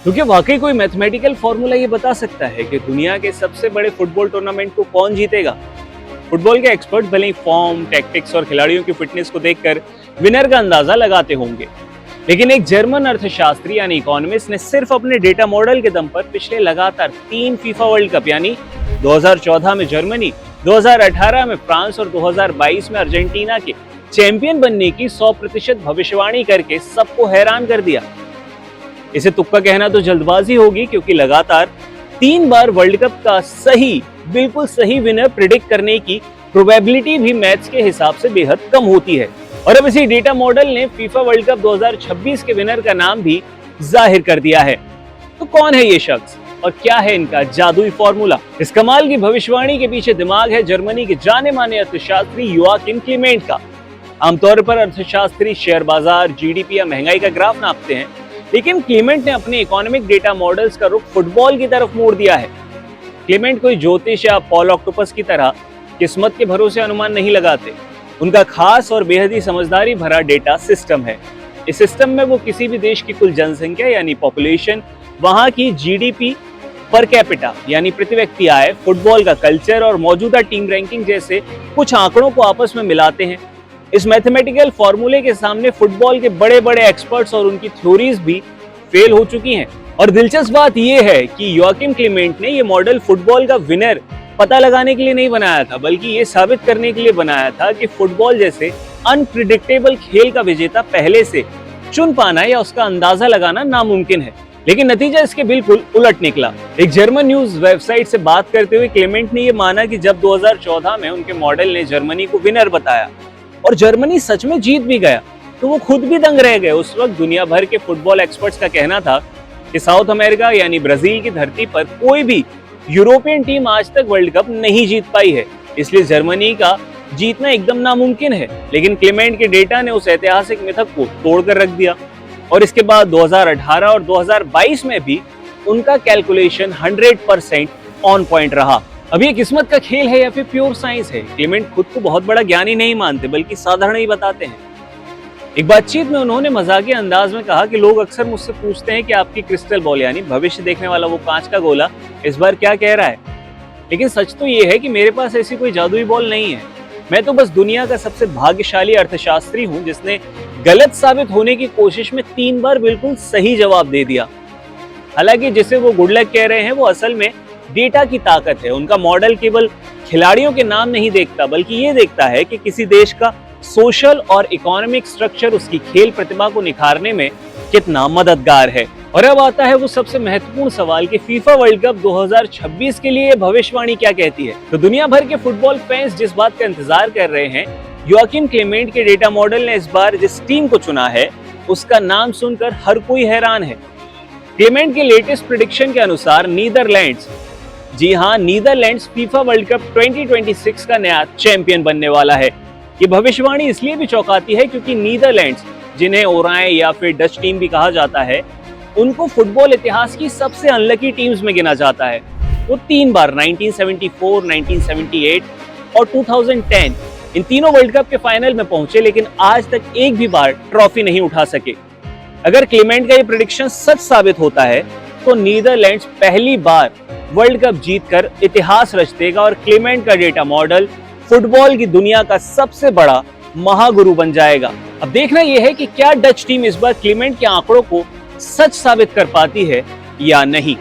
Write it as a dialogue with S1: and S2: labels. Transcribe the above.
S1: क्योंकि वाकई कोई मैथमेटिकल फॉर्मूला ये बता सकता है कि दुनिया के सबसे बड़े फुटबॉल टूर्नामेंट को कौन जीतेगा। फुटबॉल के एक्सपर्ट भले ही फॉर्म, टैक्टिक्स और खिलाड़ियों की फिटनेस को देखकर विनर का अंदाजा लगाते होंगे, लेकिन एक जर्मन अर्थशास्त्री यानी इकोनॉमिस्ट ने सिर्फ अपने डेटा मॉडल के दम पर पिछले लगातार 3 फीफा वर्ल्ड कप यानी 2014 में जर्मनी, 2018 में फ्रांस और 2022 में अर्जेंटीना के चैंपियन बनने की 100% भविष्यवाणी करके सबको हैरान कर दिया। इसे तुक्का कहना तो जल्दबाजी होगी, क्योंकि लगातार 3 बार वर्ल्ड कप का बिल्कुल सही विनर प्रिडिक्ट करने की प्रोबेबिलिटी भी मैथ्स के हिसाब से बेहद कम होती है। और अब इसी डेटा मॉडल ने फीफा वर्ल्ड कप 2026 के विनर का नाम भी जाहिर कर दिया है। तो कौन है ये शख्स और क्या है इनका जादुई फॉर्मूला? इस कमाल की भविष्यवाणी के पीछे दिमाग है जर्मनी के जाने माने अर्थशास्त्री योआकिम क्लीमेंट का। आमतौर पर अर्थशास्त्री शेयर बाजार, जीडीपी या महंगाई का ग्राफ नापते हैं, लेकिन क्लीमेंट ने अपने इकोनॉमिक डेटा मॉडल्स का रुख फुटबॉल की तरफ मोड़ दिया है। क्लीमेंट कोई ज्योतिष या पॉल ऑक्टोपस की तरह किस्मत के भरोसे अनुमान नहीं लगाते। उनका खास और बेहद ही समझदारी भरा डेटा सिस्टम है। इस सिस्टम में वो किसी भी देश की कुल जनसंख्या यानी पॉपुलेशन, वहां की जीडीपी पर कैपिटा यानी प्रति व्यक्ति आय, फुटबॉल का कल्चर और मौजूदा टीम रैंकिंग जैसे कुछ आंकड़ों को आपस में मिलाते हैं। इस मैथमेटिकल फॉर्मूले के सामने फुटबॉल के बड़े बड़े एक्सपर्ट्स और उनकी थ्योरीज भी फेल हो चुकी हैं। और दिलचस्प बात यह है कि योआकिम क्लीमेंट ने यह मॉडल फुटबॉल का विनर पता लगाने के लिए नहीं बनाया था, बल्कि ये साबित करने के लिए बनाया था कि फुटबॉल जैसे अनप्रिडिक्टेबल खेल का विजेता पहले से चुन पाना या उसका अंदाजा लगाना नामुमकिन है। लेकिन नतीजा इसके बिल्कुल उलट निकला। एक जर्मन न्यूज वेबसाइट से बात करते हुए क्लेमेंट ने यह माना कि जब 2014 में उनके मॉडल ने जर्मनी को विनर बताया और जर्मनी सच में जीत भी गया, तो वो खुद भी दंग रह गए। उस वक्त दुनिया भर के फुटबॉल एक्सपर्ट्स का कहना था कि साउथ अमेरिका यानी ब्राजील की धरती पर कोई भी यूरोपियन टीम आज तक वर्ल्ड कप नहीं जीत पाई है, इसलिए जर्मनी का जीतना एकदम नामुमकिन है। लेकिन क्लेमेंट के डेटा ने उस ऐतिहासिक मिथक को तोड़कर रख दिया और इसके बाद 2018 और 2022 में भी उनका कैलकुलेशन 100% ऑन पॉइंट रहा। अब ये किस्मत का खेल है या फिर प्योर साइंस है? क्लेमेंट खुद को बहुत बड़ा ज्ञानी नहीं मानते, बल्कि साधारण ही बताते हैं। एक बातचीत में उन्होंने मजाकिया अंदाज में कहा कि लोग अक्सर मुझसे पूछते हैं कि आपकी क्रिस्टल बॉल यानी भविष्य देखने वाला वो कांच का गोला इस बार क्या कह रहा है, लेकिन सच तो ये है कि मेरे पास ऐसी कोई जादुई बॉल नहीं है। मैं तो बस दुनिया का सबसे भाग्यशाली अर्थशास्त्री हूँ जिसने गलत साबित होने की कोशिश में 3 बार बिल्कुल सही जवाब दे दिया। हालांकि जिसे वो गुड लक कह रहे हैं वो असल में डेटा की ताकत है। उनका मॉडल केवल खिलाड़ियों के नाम नहीं देखता, बल्कि ये देखता है कि किसी देश का सोशल और इकोनॉमिक स्ट्रक्चर उसकी खेल प्रतिभा को निखारने में कितना मददगार है। और अब आता है वो सबसे महत्वपूर्ण सवाल कि फीफा वर्ल्ड कप 2026 के लिए भविष्यवाणी क्या कहती है। तो दुनिया भर के फुटबॉल फैंस जिस बात का इंतजार कर रहे हैं, योआकिम क्लेमेंट के डेटा मॉडल ने इस बार जिस टीम को चुना है उसका नाम सुनकर हर कोई हैरान है। क्लेमेंट के लेटेस्ट प्रेडिक्शन के अनुसार नीदरलैंड्स, जी हाँ, नीदरलैंड्स फीफा वर्ल्ड कप 2026 का नया चैंपियन बनने वाला है। ये भविष्यवाणी इसलिए भी चौंकाती है क्योंकि नीदरलैंड्स, जिन्हें ओराए या फिर डच टीम भी कहा जाता है, उनको फुटबॉल इतिहास की सबसे अनलकी टीम्स में गिना जाता है। वो 3 बार 1974, 1978 और 2010 इन तीनों वर्ल्ड कप के फाइनल में पहुंचे, लेकिन आज तक एक भी बार ट्रॉफी नहीं उठा सके। अगर क्लेमेंट का ये प्रेडिक्शन सच साबित होता है तो नीदरलैंड्स पहली बार वर्ल्ड कप जीतकर इतिहास रच देगा और क्लेमेंट का डेटा मॉडल फुटबॉल की दुनिया का सबसे बड़ा महागुरु बन जाएगा। अब देखना यह है कि क्या डच टीम इस बार क्लेमेंट के आंकड़ों को सच साबित कर पाती है या नहीं।